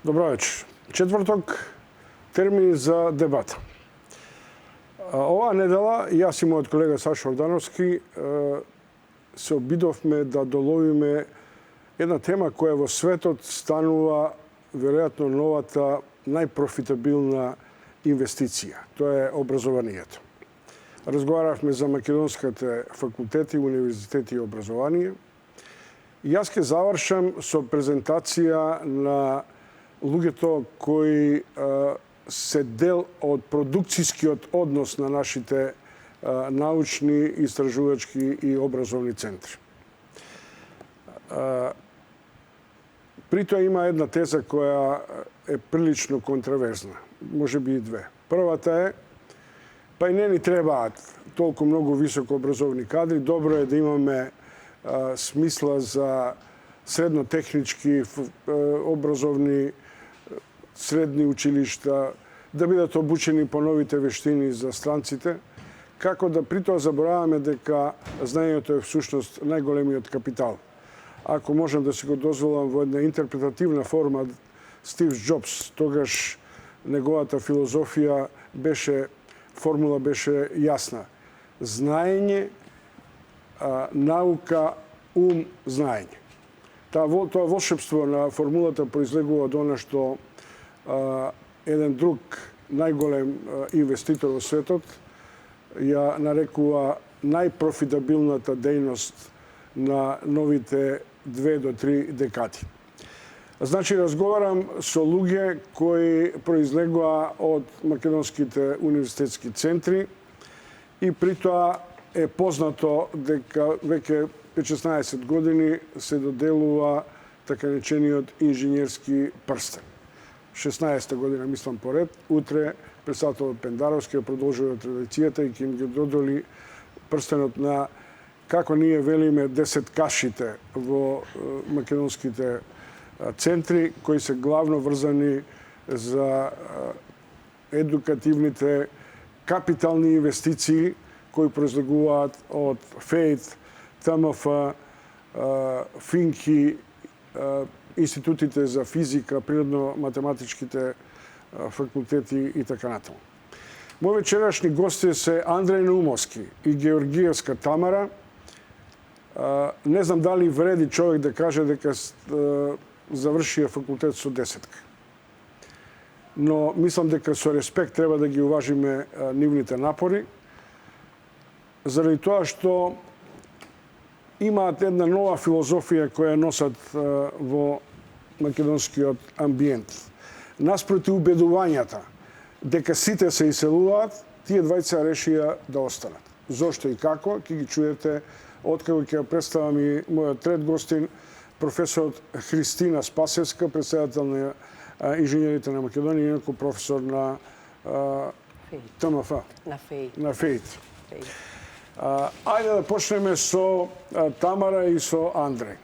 Добро вечер. Четврток, термин за дебата. Оваа недела, јас и мојот колега Саша Ордановски се обидовме да доловиме една тема која во светот станува веројатно новата најпрофитабилна инвестиција. Тоа е образованието. Разговаравме за македонските факултети, универзитети и образование. Јас ќе завршам со презентација на луѓето кои се дел од продукцијскиот однос на нашите научни, истражувачки и образовни центри. Притоа има една теза која е прилично контраверзна, може би и две. Првата е, па и не ни требаат толку многу високо образовни кадри, добро е да имаме смисла за средно-технички образовни средни училишта, да бидат обучени по новите вештини за странците, како да притоа забораваме дека знаењето е всушност најголемиот капитал. Ако можам да си го дозволам во една интерпретативна форма, Стив Джобс, тогаш неговата филозофија формула беше јасна. Знаење, наука, ум, знаење. Тоа волшебство на формулата произлегува од она што еден друг најголем инвеститор во светот ја нарекува најпрофитабилната дејност на новите 2 до 3 декади. Значи, разговарам со луѓе кои произлегува од македонските универзитетски центри и притоа е познато дека веќе 16 години се доделува така речениот инженерски прстен. 16 година, мислам поред, утре председателот Пендаровски ја продолжува традицијата и ќе им ги додели прстенот на, како ние велиме, 10 кашите во македонските центри, кои се главно врзани за едукативните капитални инвестиции кои произлегуваат од ФЕИТ, ТМФ, ФИНКИ, институтите за физика, природно-математичките факултети и така натаму. Мои вечерашни гости се Андреј Наумовски и Георгиевска Тамара. Не знам дали вреди човек да каже дека завршија факултет со 10. Но мислам дека со респект треба да ги уважиме нивните напори, заради тоа што имаат една нова филозофија која носат во македонскиот амбиент. Наспроти убедувањата дека сите се иселуваат, тие двајца решија да останат. Зошто и како, ќе ги чуете откако ќе представам и мојот трет гостин, професорот Христина Спасевска, председател на инженерите на Македонија, инаку професор на ТМФ. На ФЕИТ. Ајде да почнеме со Тамара и со Андреј.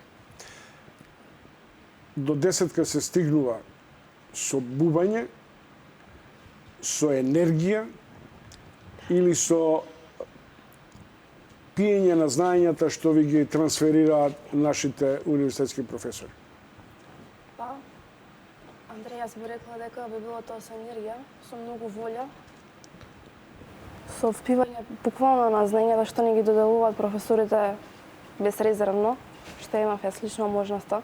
До 10 се стигнува со бубање, со енергија или со пиење на знаењата што ви ги трансферираат нашите универзитетски професори? Па, Андреј, јас би рекла дека би било тоа со енергија, со многу волја, со впивање буквално на знаењата што ни ги доделуваат професорите безрезервно, што имав јас лично можноста.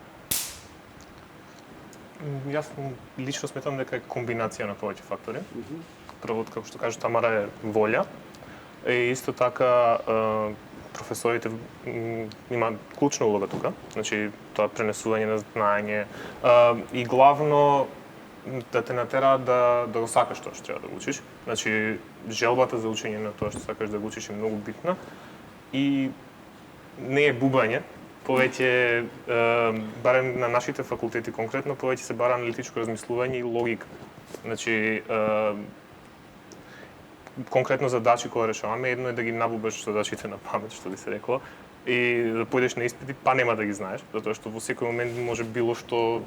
Јас лично сметам дека е комбинација на повеќе фактори. Првото, како што кажа Тамара, е волја. И исто така професорите имаат клучна улога тука. Значи, тоа пренесување на знаење и главно да те натераат да го сакаш тоа што треба да го учиш. Значи, желбата за учење на тоа што сакаш да го учиш е многу битна и не е бубање. Повеќе, барем на нашите факултети конкретно, повеќе се бара аналитичко размислување и логика. Значи, конкретно задачи кои решаваме, едно е да ги набубаш задачите на памет, што би се рекло, и да појдеш на испити, па нема да ги знаеш, затоа што во секој момент може било што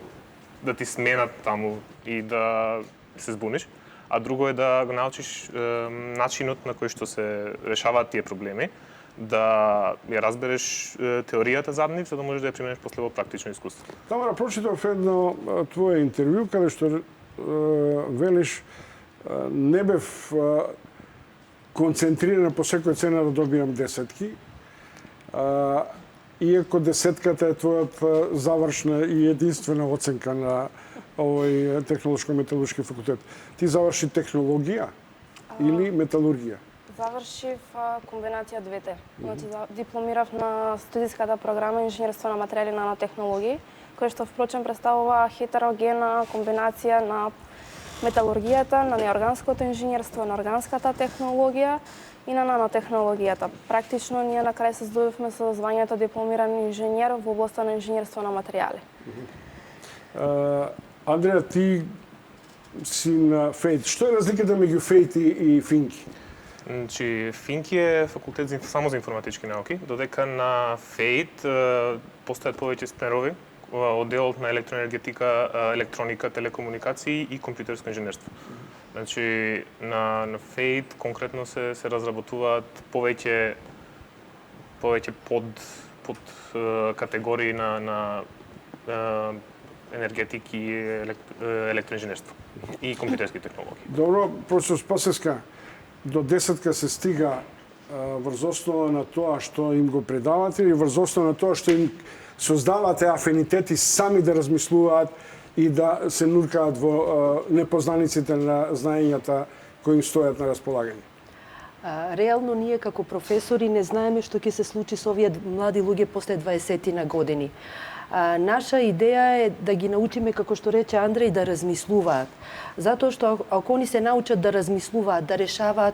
да ти сменат таму и да се збуниш. А друго е да го научиш начинот на кој што се решаваат тие проблеми. да ја разбереш теоријата зад нив, за да можеш да ја примениш после во практично искуство. Тамара, прочитав едно твое интервју каде што велиш не бев концентриран по секоја цена да добијам десетки, иако десетката е твојата завршна и единствена оценка на овој технолошко-металуршки факултет. Ти заврши технологија или металургија? Завршив комбинација двете. Значи, дипломирав на студиската програма Инженерство на материјали и нанотехнологии, која што впрочем представува хетерогена комбинација на металургијата, на неорганското инженерство, на органската технологија и на нанотехнологијата. Практично ние на крај се здобивме со звањето дипломиран инженер во областа на инженерство на материјали. Андреја, ти си на ФЕЙТ. Што е разликата меѓу ФЕЙТ и Финки? Значи, Финки е факултет само за информатички науки, додека на ФЕЙТ постојат повеќе смерови, одделот на електроенергетика, електроника, телекомуникации и компјутерско инженерство. Значи, на ФЕЙТ конкретно се разработуваат повеќе под категории на енергетики и електроинженерство и компјутерски технологии. Добро, професор Спасеска, до десетка се стига врз основа на тоа што им го предавате или врз основа на тоа што им создавате афинитети сами да размислуваат и да се нуркаат во непознаниците на знаењата кои им стојат на располагање? Реално ние како професори не знаеме што ќе се случи со овие млади луѓе после 20 години. Наша идеја е да ги научиме, како што рече Андреј, да размислуваат. Затоа што ако они се научат да размислуваат, да решаваат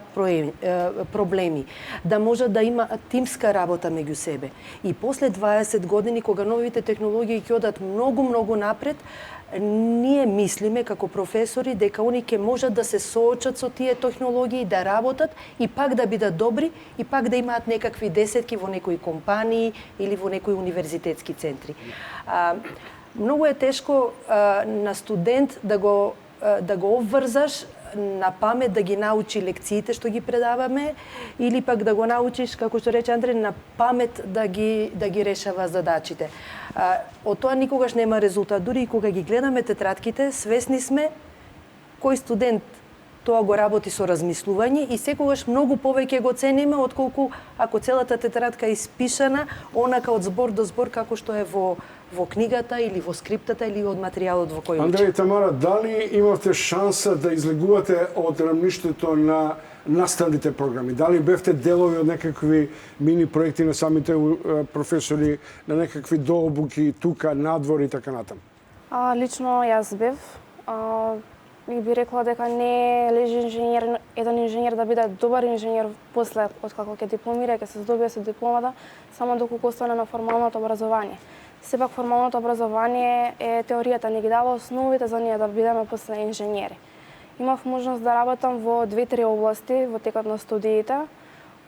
проблеми, да можат да имаат тимска работа меѓу себе. И после 20 години, кога новите технологии ќе одат многу напред, ние мислиме како професори дека они ќе можат да се соочат со тие технологии, да работат и пак да бидат добри и пак да имаат некакви десетки во некои компании или во некои универзитетски центри. Многу е тешко на студент да го обврзаш на памет да ги научи лекциите што ги предаваме или пак да го научиш, како што рече Андре, на памет да ги решава задачите. Од тоа никогаш нема резултат. Дури и кога ги гледаме тетратките, свесни сме кој студент тоа го работи со размислување и секогаш многу повеќе го цениме отколку ако целата тетрадка е испишана онака од збор до збор како што е во книгата или во скриптата или од материјалот во кој учи. Андреј и Тамара, дали имавте шанса да излегувате од рамништето на наставните програми? Дали бевте делови од некакви мини проекти на самите професори, на некакви дообуки тука, надвор и така натаму? Лично јас бев. И би рекла дека не лежи еден инженер да биде добар инженер после, откако ќе дипломира, ќе се здобие со дипломата, само доколку остане на формалното образование. Сепак формалното образование е теоријата, ни ги дава основите за ние да бидеме после инженери. Имав можност да работам во 2-3 области во текот на студиите,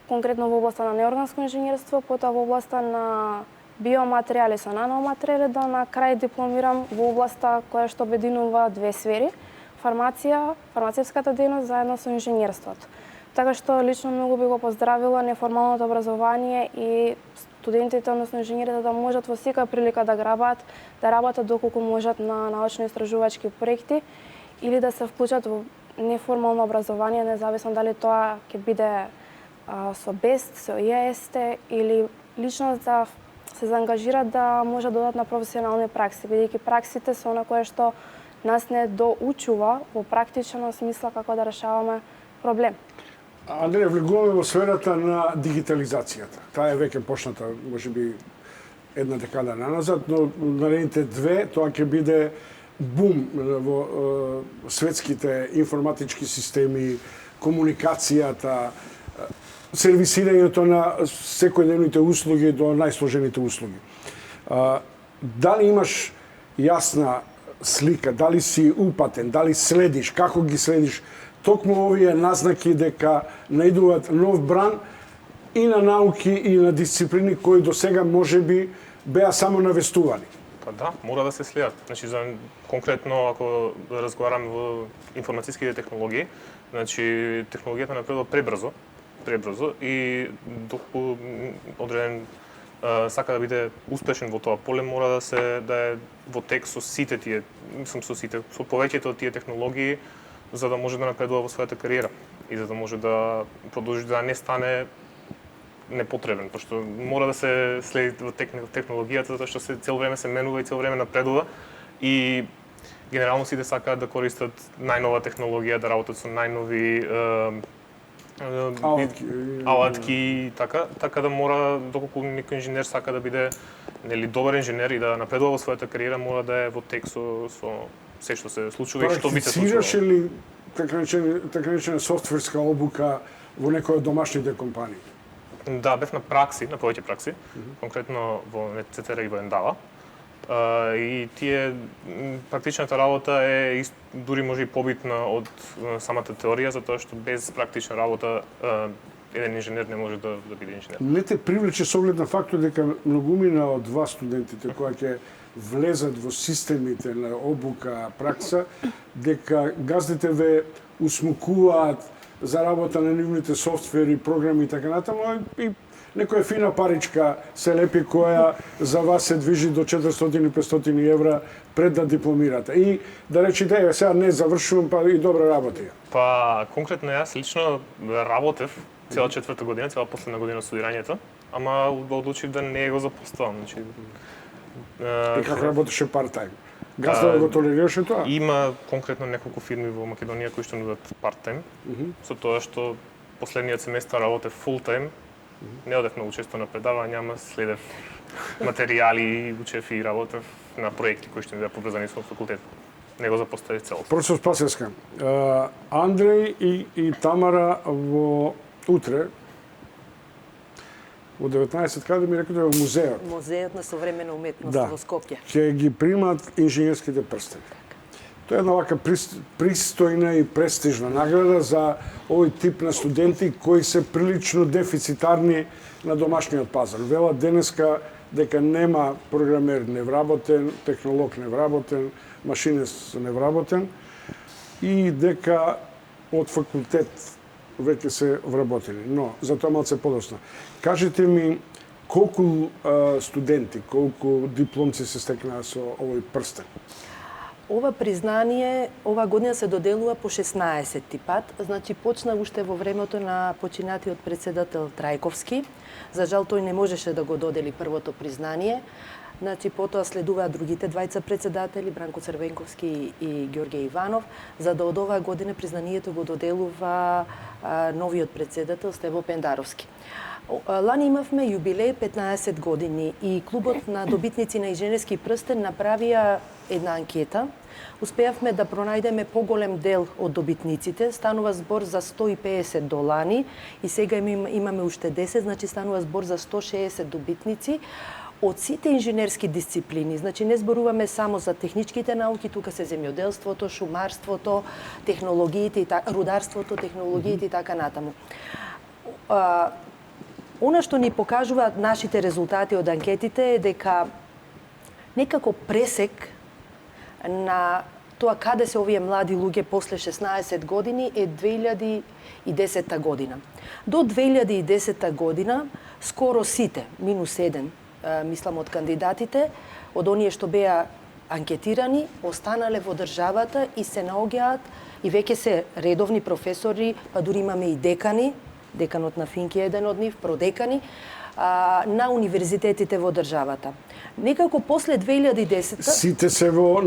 конкретно во областа на неорганско инженерство, потоа во областа на биоматеријали со наноматеријали, да на крај дипломирам во областа која што обединува две сфери: фармацевската дејност заедно со инженерството. Така што лично многу би го поздравила неформалното образование и студентите, односно инженерите, да можат во секоја прилика да работат доколку можат на научно-истражувачки проекти или да се вклучат во неформално образование, независно дали тоа ќе биде со БЕСТ, со ИЕСТ или лично да се заангажираат да можат да додат на професионални пракси, бидејќи праксите се она кое што нас не доучува во практичен смисла како да решаваме проблем. Андреј, влегуваме во сферата на дигитализацијата. Таа е веќе почната, можеби една декада наназад, но наредните две, тоа ќе биде бум во светските информатички системи, комуникацијата, сервисирањето на секојдневните услуги до најсложените услуги. Дали имаш јасна слика, дали си упатен, дали следиш, како ги следиш токму овие назнаки дека наидуваат нов бран и на науки и на дисциплини кои до сега можеби беа само навестувани? Па да, мора да се следат. Значи, за конкретно, ако разговараме во информатиските технологии, значи, технологијата напредува пребрзо пребрзо и доколку одреден сака да биде успешен во тоа поле, мора да е во тек со сите тие, со повеќето од тие технологии, за да може да напредува во својата кариера и за да може да продолжи да не стане непотребен, пошто мора да се следи во технологијата, затоа што се цело време се менува и цело време напредува и генерално сите сакаат да користат најнова технологија, да работат со најнови алатки и така да мора, доколку некој инженер сака да биде добар инженер и да напредува во својата кариера, мора да е во тек со се што се случува и што би се случило. Практицираш ли така речена софтверска обука во некоја од домашните компании? Да, бев на повеќе пракси, конкретно во НЦТР и во Ендава. И тие практичната работа е дури може и побитна од самата теорија, затоа што без практична работа еден инженер не може да биде инженер. Не те привлече со оглед на фактот дека многумина од вас студентите кои ќе влезат во системите на обука, пракса, дека газдите ве усмукуваат за работа на нивните софтвери, програми и така натаму, и некоја фина паричка се лепи која за вас се движи до 400-500 евра пред да дипломирате. И да речете, сега не завршувам, па и добра работа. Па, конкретно јас лично работев цела четврта година, цела последна година од студирањето, ама одлучив да не го запоставам. Значи, и како работеше part-time? Газда го толерираше тоа? Има конкретно неколку фирми во Македонија кои што нудат part-time, со тоа што последниот семестар работев full-time, не одев многу често на предавања, ама следев материјали, учев и работев на проекти кои што ми беа поврзани со факултетот. Не го запоставив цело. Професор Спасевска, Андреј и Тамара утре во 19 каде ми рекоа во музеот. Музеот на современа уметност во Скопје. Ќе ги примат инженерските прстени. Тоа е една вака пристојна и престижна награда за овој тип на студенти кои се прилично дефицитарни на домашниот пазар. Велат денеска дека нема програмер невработен, технолог невработен, машинист невработен и дека од факултет веќе се вработени. Но, за тоа малце подоцна. Кажете ми, колку студенти, колку дипломци се стекнаа со овој прстен? Ова признание ова година се доделува по 16-ти пат, значи почна уште во времето на починатиот председател Трајковски. За жал тој не можеше да го додели првото признание. Значи потоа следуваат другите двајца председатели, Бранко Црвенковски и Ѓорѓе Иванов, за да од оваа година признанието го доделува новиот председател Стево Пендаровски. Лани имавме јубилеј 15 години и клубот на добитници на инженерски прстен направија една анкета. Успеавме да пронајдеме поголем дел од добитниците. Станува збор за 150 до лани и сега имаме уште 10, значи станува збор за 160 добитници од сите инженерски дисциплини. Значи не зборуваме само за техничките науки, тука се земјоделството, шумарството, технологиите, рударството, технологиите и така натаму. Она што ни покажуваат нашите резултати од анкетите е дека некако пресек на тоа каде се овие млади луѓе после 16 години е 2010 година. До 2010 година скоро сите, минус 1, мислам од кандидатите, од оние што беа анкетирани, останале во државата и се наоѓаат и веќе се редовни професори, па дури имаме и декани, деканот на Финки е еден од нив, продекани, на универзитетите во државата. Некако после 2010... Сите се во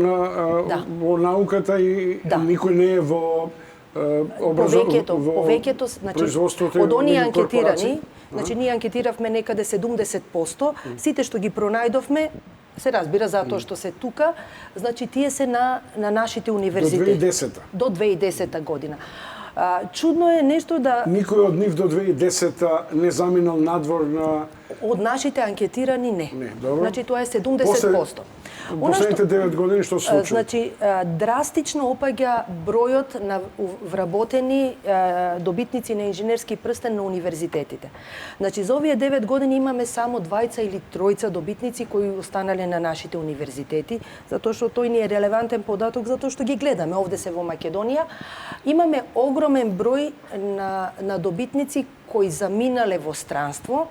науката и никој не е во повеќето, значи, од оние анкетирани, значи ние анкетиравме некаде 70%, сите што ги пронајдовме, се разбира затоа што се тука, значи тие се на нашите универзитети. До 2010. До 2010 година. Чудно е нешто да... Никој од нив до 2010 не заминал надвор на... Од нашите анкетирани не. Добро. Значи тоа е 70%. Последните 9 години што се случи? Значи, драстично опаѓа бројот на вработени добитници на инженерски прстен на универзитетите. Значи, за овие 9 години имаме само 2 или 3 добитници кои останале на нашите универзитети, затоа што тој ни е релевантен податок, затоа што ги гледаме овде се во Македонија. Имаме огромен број на добитници кои заминале во странство,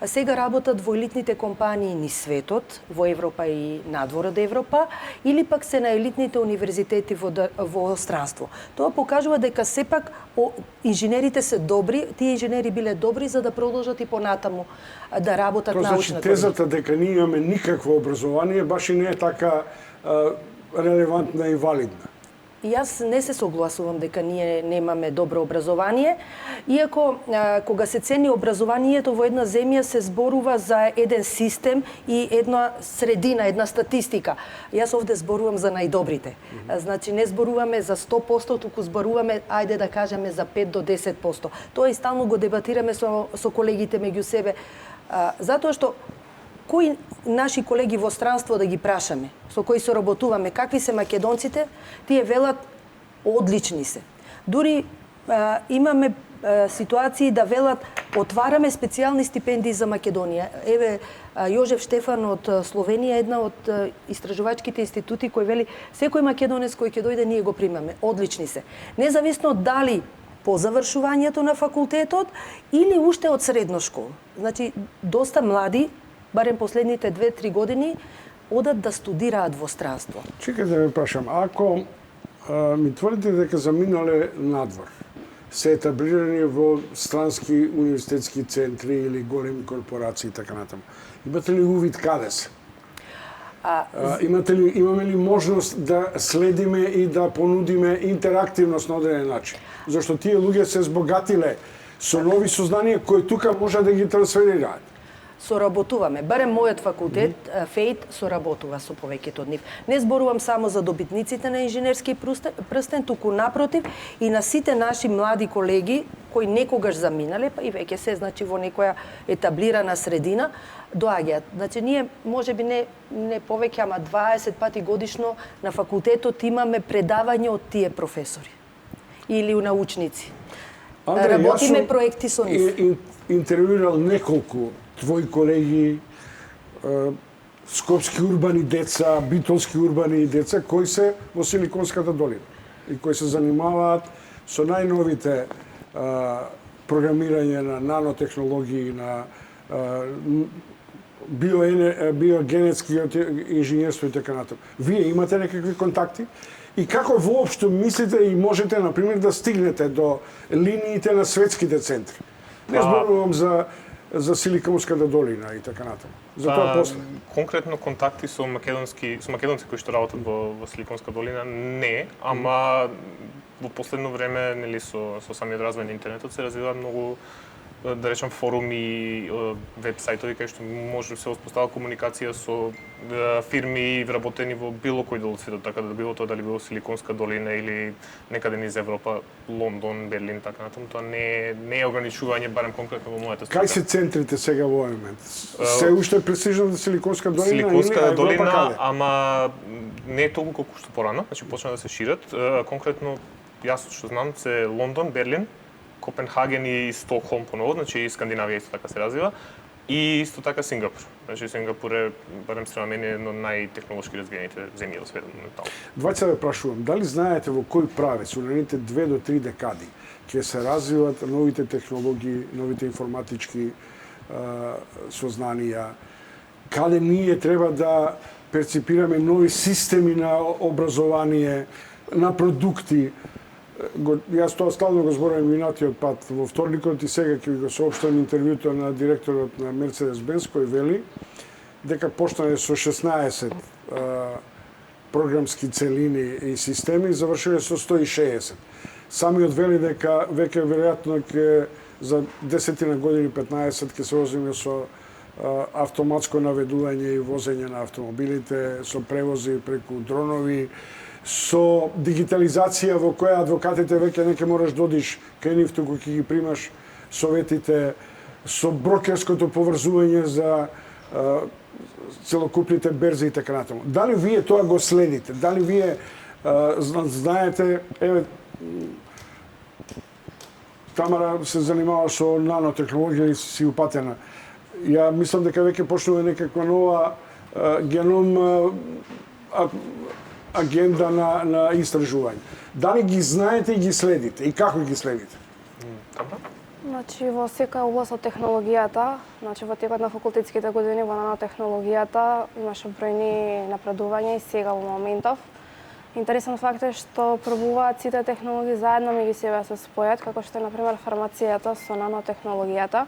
сега работат во елитните компании низ светот, во Европа и надвор од Европа, или пак се на елитните универзитети во странство. Тоа покажува дека сепак инженерите се добри, тие инженери биле добри за да продолжат и понатаму да работат научно. Тоа значи тезата дека ние имаме никакво образование баш и не е така релевантна и валидна. И јас не се согласувам дека ние немаме добро образование, иако кога се цени образованието во една земја се зборува за еден систем и една средина, една статистика. Јас овде зборувам за најдобрите. Значи не зборуваме за 100%, туку зборуваме, ајде да кажеме, за 5 до 10%. Тоа и стално го дебатираме со колегите меѓу себе, затоа што кои наши колеги во странство да ги прашаме, со кои соработуваме, какви се македонците, тие велат одлични се. Дури имаме ситуации да велат отвараме специјални стипендии за Македонија. Еве Јожев Штефан од Словенија, една од истражувачките институти кој вели секој македонец кој ќе дојде ние го примаме. Одлични се. Независно дали по завршувањето на факултетот или уште од средно школа. Значи доста млади, барем последните 2-3 години, одат да студираат во странство. Чекај да ме прашам, ако ми тврдите дека заминале надвор, се етаблирани во странски универзитетски центри или големи корпорации и така натаму, имате ли увид каде се? Имаме ли можност да следиме и да понудиме интерактивност на одреден начин? Зашто тие луѓе се збогатиле со нови сознанија кои тука може да ги трансферираат. Соработуваме. Барем мојот факултет, ФЕЙТ, соработува со повеќето од нив. Не зборувам само за добитниците на инженерски прстен, туку напротив и на сите наши млади колеги кои некогаш заминале, па и веќе се, значи, во некоја етаблирана средина, доаѓаат. Значи, ние можеби не повеќе, ама 20 пати годишно на факултетот имаме предавање од тие професори или научници. Работиме проекти со нив. Интервјуирал неколку твои колеги, скопски урбани деца, битолски урбани деца, кои се во Силиконската долина и кои се занимаваат со најновите програмирање на нанотехнологии, на биогенетски инженерство и така натаму. Вие имате некакви контакти? И како воопшто мислите и можете, например, да стигнете до линиите на светските центри? Не зборувам за Силиконската долина и така натаму. За тоа после. Конкретно контакти со македонци кои што работат во Силиконска долина не, ама во последно време, нели, со самиот развој на интернетот се развива многу, да речам, форуми, веб-сајтови кај што може да се успостава комуникација со фирми вработени во било кој дел од светот, така да било тоа дали било Силиконска долина или некаде низ Европа, Лондон, Берлин, така натаму, тоа не е ограничување, барем конкретно во мојата страна. Кај се центрите сега во овој момент? Се уште престижната Силиконска долина Силиконска или долина, каде? ама не е толку колку што порано, значи почна да се шират. Конкретно јас што знам се Лондон, Берлин, Копенхаген и Стокхолм поново, значи и Скандинавија исто така се развива, и исто така Сингапур. Значи Сингапур е, барем спрема мене, едно од најтехнолошки развиените земји во светот моментално. Двајца да прашувам, дали знаете во кој правец во наредните 2 до 3 декади ќе се развиват новите технологии, новите информатички сознанија, каде ние треба да перципираме нови системи на образование, на продукти? Јас тоа стално го зборувам минатиот пат во вторникот и сега ќе го соопштам интервјуто на директорот на Mercedes-Benz кој вели дека почнале со 16 програмски целини и системи, завршиле со 160. Самиот вели дека веќе веројатно ќе за 10 години, 15 ќе се возиме со автоматско наведување и возење на автомобилите, со превози преку дронови, со дигитализација во која адвокатите веќе не ќе мораш да одиш кај нив, туку ќе ги примаш советите, со брокерското поврзување за целокупните берзи и така натаму. Дали вие тоа го следите? Дали вие знаете, еве, Тамара се занимава со нанотехнологија и си упатена. Ја мислам дека веќе почнува некаква нова геном агенда на истражување. Дали ги знаете и ги следите? И како ги следите? Значи во секоја област од технологијата, значи во текот на факултетските години во нанотехнологијата имаше бројни напредувања и сега во моментов. Интересен факт е што пробуваат сите технологии заедно меѓу себе се спојат, како што е на пример фармацијата со нанотехнологијата.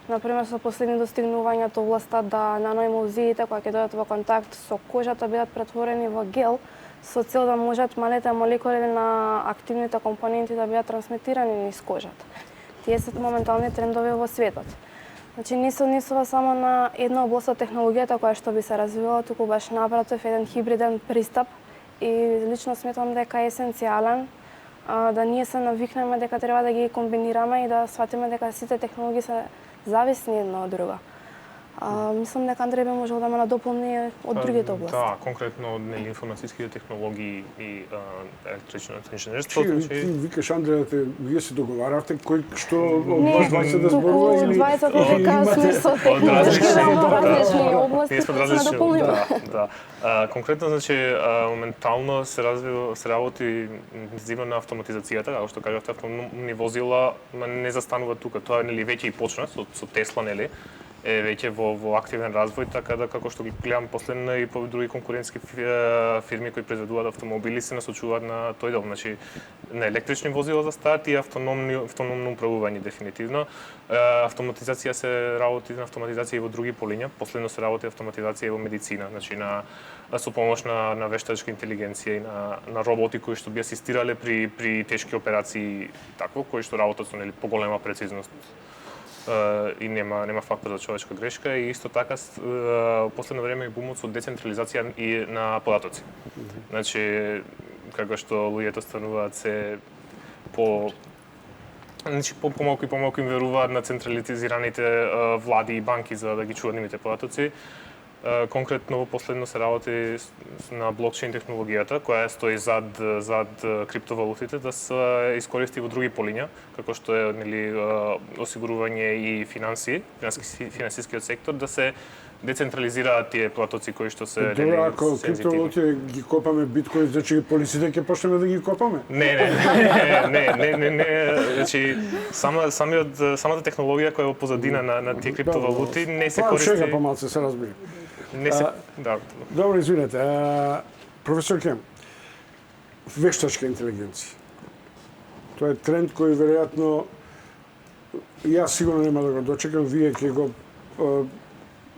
На пример со последни достигнувања од областа да наноемулзиите кои ќе дојдат во контакт со кожата бидат претворени во гел со цел да можат малите молекули на активните компоненти да бидат трансмитирани низ кожата. Тие се моментални трендови во светот. Значи не се однесува само на една област од технологијата која што би се развивала, туку баш напротив еден хибриден пристап и лично сметам дека е есенцијален да ние се навикнеме дека треба да ги комбинираме и да сватиме дека сите технологии се зависни една од друга. Мислам дека Андреј би можел да ме надополни од другите области. Да, конкретно од информатските технологии и електричното инженерство. Ти викаш Андреј, вие се договаравте кој што од вас двајца да зборува или двајцата дека сме со технолошки различни области, ние сме различни. Да. Конкретно значи моментално се работи интензивно на автоматизацијата, како што кажавте, автономни возила не застанува тука, тоа нели веќе и почна со Тесла, нели? Е веќе во активен развој, така да како што ги гледам последно и по други конкурентски фирми кои произведуваат автомобили се насочуваат на тој дел, значи на електрични возила за старт и автономно управување дефинитивно. Автоматизација се работи на автоматизација и во други полиња, последно се работи автоматизација и во медицина, значи со помош на вештачка интелигенција и на роботи кои што би асистирале при тешки операции такво, кои што работат со нели поголема прецизност и нема фактор за човечка грешка и исто така последно време е бумот со децентрализација и на податоци. Значи како што луѓето стануваат се значи помалку и помалку им веруваат на централизираните влади и банки за да ги чуваат нивните податоци. Конкретно последно се работи на блокчейн технологијата која стои зад криптовалутите да се искористи во други полиња, како што е нели осигурување и финансискиот сектор да се децентрализираат тие платоци кои што се нели ако криптовалути ги копаме биткоин, значи полиците ќе почнеме да ги копаме? Не, значи самата технологија која е во позадина на тие криптовалути не се користи. Тоа шега помалку се разбира. Не се, да. Добро, извинете. Професор Кем, вештачка интелигенција. Тоа е тренд кој веројатно јас сигурно нема да го дочекам, вие ќе го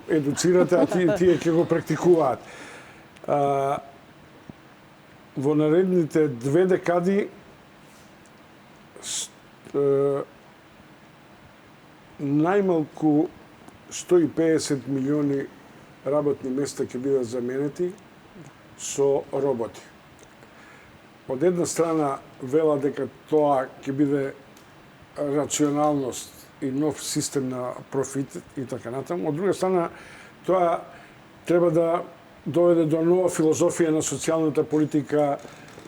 едуцирате, а тие ќе го практикуваат. Во наредните 2 декади најмалку 150 милиони работни места ќе бидат заменети со роботи. Од една страна вела дека тоа ќе биде рационалност и нов систем на профит и така натаму. Од друга страна, тоа треба да доведе до нова филозофија на социјалната политика,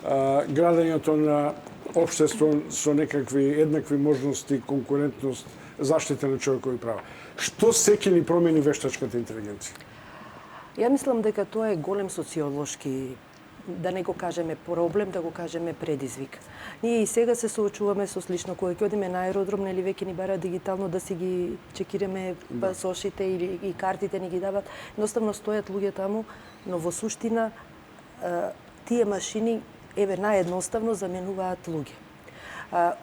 градењето на општество со некакви еднакви можности, конкурентност, заштита на човекови права. Што се ќе ни промени вештачката интелигенција? Ја мислам дека тоа е голем социолошки, да не го кажеме проблем, да го кажеме предизвик. Ние и сега се соочуваме со слично, кога ќе одиме на аеродром, нели веќе ни бара дигитално да си ги чекираме пасошите или и картите ни ги дават. Едноставно стојат луѓе таму, но во суштина тие машини наједноставно заменуваат луѓе.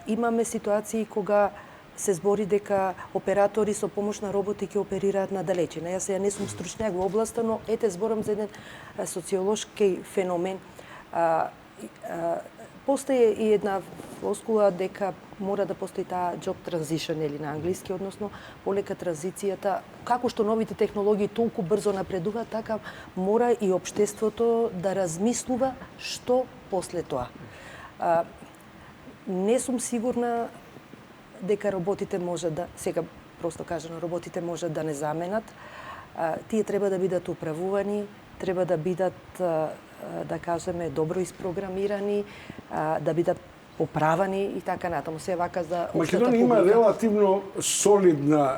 Имаме ситуации кога се збори дека оператори со помош на роботи ќе оперираат надалечина. Јас не сум стручњак во областа, но зборам за еден социолошки феномен. Постои и една флоскула дека мора да постои таа job transition или на англиски, односно полека транзицијата. Како што новите технологии толку брзо напредуваат, така мора и општеството да размислува што после тоа. Не сум сигурна дека роботите може да, сега просто кажано, роботите може да не заменат. Тие треба да бидат управувани, треба да бидат, да кажеме, добро испрограмирани, да бидат поправани и така натаму. Се вака за општата Македонија има релативно солидно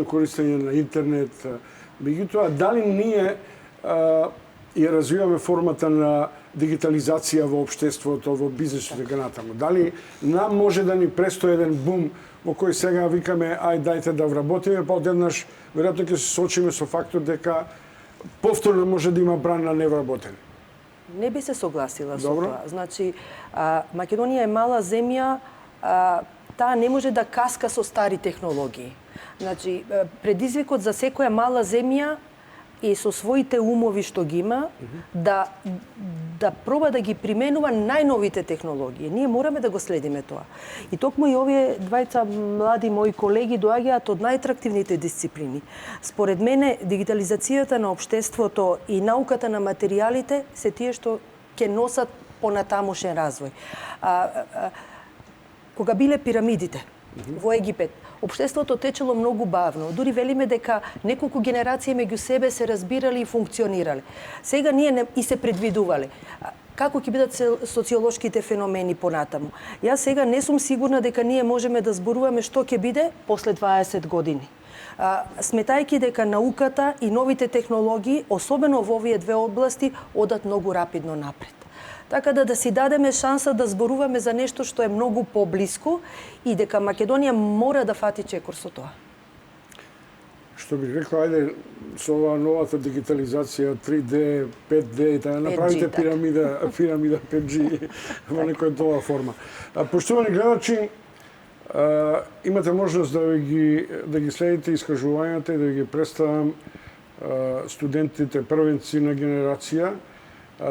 користење на интернет. Меѓутоа, дали ние ја развиваме формата на дигитализација во општеството, во бизнисот и така натаму. Дали нам може да ни престои еден бум во кој сега викаме ај дајте да вработиме, па одеднаш веројатно ќе се соочиме со фактор дека повторно може да има бран на невработени. Не би се согласила со Добро. тоа. Значи, Македонија е мала земја, таа не може да каска со стари технологии. Значи, предизвикот за секоја мала земја и со своите умови што ги има, да проба да ги применува најновите технологии. Ние мораме да го следиме тоа. И токму и овие двајца млади мои колеги доаѓаат од најатрактивните дисциплини. Според мене, дигитализацијата на општеството и науката на материјалите се тие што ќе носат понатамошен развој. Кога биле пирамидите во Египет, општеството течело многу бавно. Дури велиме дека неколку генерации меѓу себе се разбирали и функционирале. Сега ние и се предвидувале како ќе бидат социолошките феномени понатаму. Јас сега не сум сигурна дека ние можеме да зборуваме што ќе биде после 20 години. Сметајќи дека науката и новите технологии, особено во овие две области, одат многу рапидно напред. Така да си дадеме шанса да зборуваме за нешто што е многу поблиско и дека Македонија мора да фати чекор со тоа. Што би рекла, ајде со ова новата дигитализација, 3D, 5D и така направите пирамида 5G во некоја нова форма. Поштовани гледачи, имате можност да ги следите искажувањата и да ги представам студентите првенци на генерација,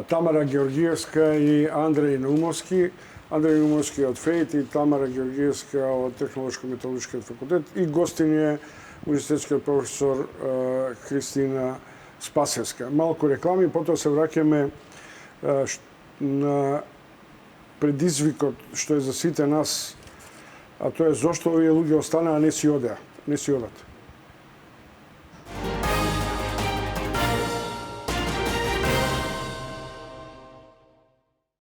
Тамара Георгиевска и Андреј Наумовски. Андреј Наумовски од ФЕИТ и Тамара Георгиевска од Технолошко-металургскиот факултет и гостин е универзитетскиот професор Христина Спасевска. Малку реклами, потоа се враќаме на предизвикот што е за сите нас, а тоа е зошто овие луѓе останаа, не си одат.